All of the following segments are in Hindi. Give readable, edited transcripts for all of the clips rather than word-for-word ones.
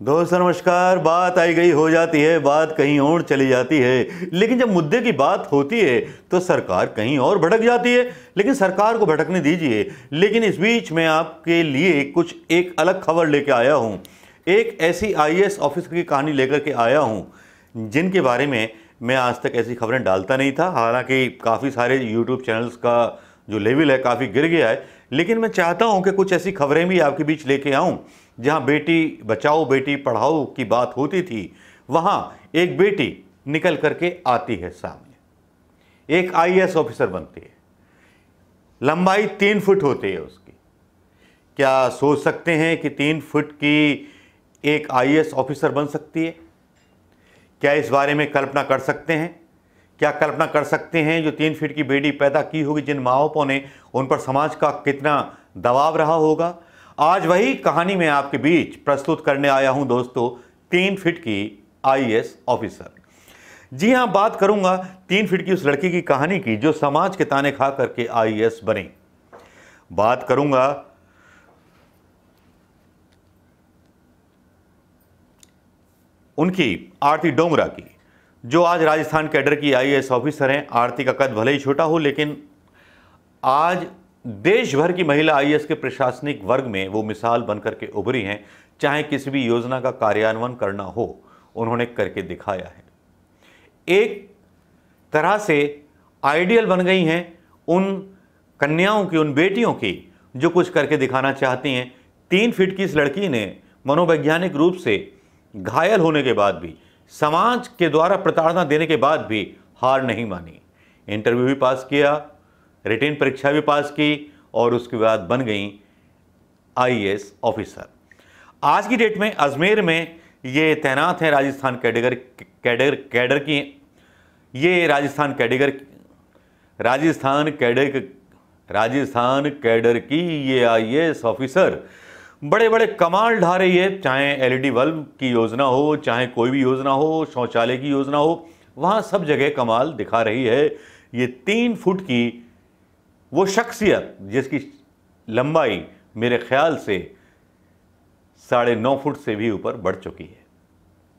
दोस्त नमस्कार। बात आई गई हो जाती है, बात कहीं और चली जाती है, लेकिन जब मुद्दे की बात होती है तो सरकार कहीं और भटक जाती है। लेकिन सरकार को भटकने दीजिए। लेकिन इस बीच मैं आपके लिए कुछ एक अलग खबर लेके आया हूं। एक ऐसी आईएएस ऑफिसर की कहानी लेकर के आया हूं जिनके बारे में मैं आज तक ऐसी खबरें डालता नहीं था। हालांकि काफ़ी सारे यूट्यूब चैनल्स का जो लेवल है काफ़ी गिर गया है, लेकिन मैं चाहता हूं कि कुछ ऐसी खबरें भी आपके बीच लेके आऊं। जहां बेटी बचाओ बेटी पढ़ाओ की बात होती थी, वहां एक बेटी निकल करके आती है सामने, एक आईएएस ऑफिसर बनती है। लंबाई 3 फुट होती है उसकी। क्या सोच सकते हैं कि 3 फुट की एक आईएएस ऑफिसर बन सकती है? क्या इस बारे में कल्पना कर सकते हैं? क्या कल्पना कर सकते हैं जो 3 फीट की बेटी पैदा की होगी, जिन माँ बापों ने, उन पर समाज का कितना दबाव रहा होगा? आज वही कहानी मैं आपके बीच प्रस्तुत करने आया हूं दोस्तों, 3 फीट की आईएएस ऑफिसर। जी हां, बात करूंगा 3 फीट की उस लड़की की कहानी की जो समाज के ताने खा करके आईएएस बनी। बात करूंगा उनकी आरती डोगरा की, जो आज राजस्थान कैडर की आईएएस ऑफिसर हैं। आरती का कद भले ही छोटा हो, लेकिन आज देश भर की महिला आईएएस के प्रशासनिक वर्ग में वो मिसाल बनकर के उभरी हैं। चाहे किसी भी योजना का कार्यान्वयन करना हो, उन्होंने करके दिखाया है। एक तरह से आइडियल बन गई हैं उन कन्याओं की, उन बेटियों की जो कुछ करके दिखाना चाहती हैं। 3 फीट की इस लड़की ने मनोवैज्ञानिक रूप से घायल होने के बाद भी, समाज के द्वारा प्रताड़ना देने के बाद भी हार नहीं मानी। इंटरव्यू भी पास किया, रिटेन परीक्षा भी पास की और उसके बाद बन गई आईएएस ऑफिसर। आज की डेट में अजमेर में ये तैनात हैं राजस्थान कैडर की। ये राजस्थान कैडर की ये आईएएस ऑफिसर बड़े बड़े कमाल ढा रही है। चाहे एलईडी बल्ब की योजना हो, चाहे कोई भी योजना हो, शौचालय की योजना हो, वहां सब जगह कमाल दिखा रही है। ये 3 फुट की वो शख्सियत जिसकी लंबाई मेरे ख्याल से 9.5 फुट से भी ऊपर बढ़ चुकी है,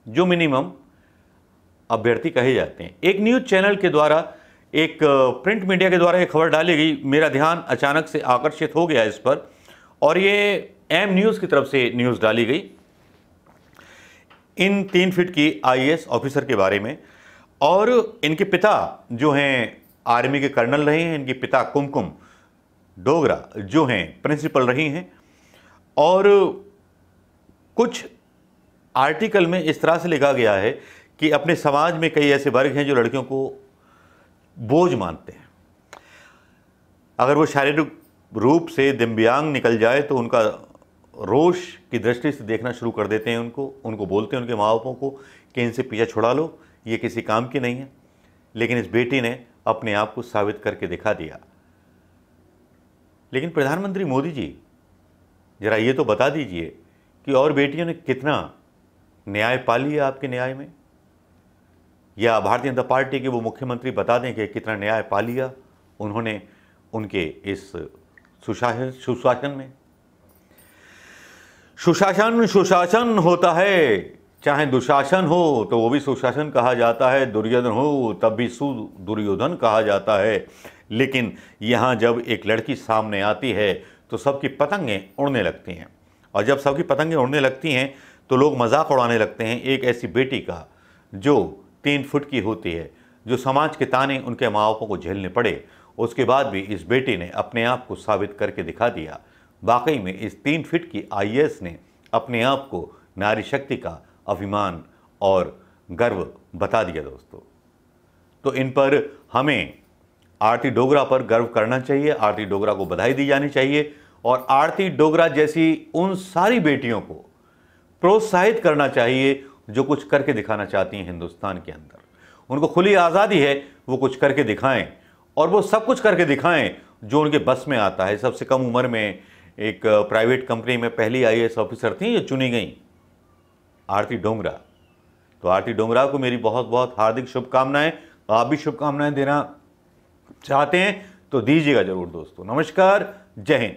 जो मिनिमम अभ्यर्थी कहे जाते हैं। एक न्यूज़ चैनल के द्वारा, एक प्रिंट मीडिया के द्वारा ये खबर डाली गई। मेरा ध्यान अचानक से आकर्षित हो गया इस पर, और ये एम न्यूज़ की तरफ से न्यूज़ डाली गई इन 3 फीट की आईएएस ऑफिसर के बारे में। और इनके पिता जो हैं आर्मी के कर्नल रहे हैं। इनके पिता कुमकुम डोगरा जो हैं प्रिंसिपल रही हैं। और कुछ आर्टिकल में इस तरह से लिखा गया है कि अपने समाज में कई ऐसे वर्ग हैं जो लड़कियों को बोझ मानते हैं। अगर वो शारीरिक रूप से दिव्यांग निकल जाए तो उनका रोष की दृष्टि से देखना शुरू कर देते हैं। उनको बोलते हैं, उनके माँ बापों को, कि इनसे पीछा छुड़ा लो, ये किसी काम की नहीं है। लेकिन इस बेटी ने अपने आप को साबित करके दिखा दिया। लेकिन प्रधानमंत्री मोदी जी, जरा ये तो बता दीजिए कि और बेटियों ने कितना न्याय पा लिया आपके न्याय में, या भारतीय जनता पार्टी के वो मुख्यमंत्री बता दें कि कितना न्याय पा लिया उन्होंने उनके इस सुशासन में। सुशासन होता है, चाहे दुशासन हो तो वो भी सुशासन कहा जाता है, दुर्योधन हो तब भी सुदुर्योधन कहा जाता है। लेकिन यहाँ जब एक लड़की सामने आती है तो सबकी पतंगें उड़ने लगती हैं, और जब सबकी पतंगें उड़ने लगती हैं तो लोग मजाक उड़ाने लगते हैं एक ऐसी बेटी का जो 3 फुट की होती है, जो समाज के ताने उनके माँ बापों को झेलने पड़े। उसके बाद भी इस बेटी ने अपने आप को साबित करके दिखा दिया। वाकई में इस 3 फीट की आईएएस ने अपने आप को नारी शक्ति का अभिमान और गर्व बता दिया दोस्तों। तो इन पर हमें आरती डोगरा पर गर्व करना चाहिए, आरती डोगरा को बधाई दी जानी चाहिए, और आरती डोगरा जैसी उन सारी बेटियों को प्रोत्साहित करना चाहिए जो कुछ करके दिखाना चाहती हैं हिंदुस्तान के अंदर। उनको खुली आज़ादी है, वो कुछ करके दिखाएं, और वो सब कुछ करके दिखाएं जो उनके बस में आता है। सबसे कम उम्र में एक प्राइवेट कंपनी में पहली आईएएस ऑफिसर थी जो चुनी गई, आरती डोगरा। तो आरती डोगरा को मेरी बहुत बहुत हार्दिक शुभकामनाएं। आप भी शुभकामनाएं देना चाहते हैं तो दीजिएगा जरूर दोस्तों। नमस्कार, जय हिंद।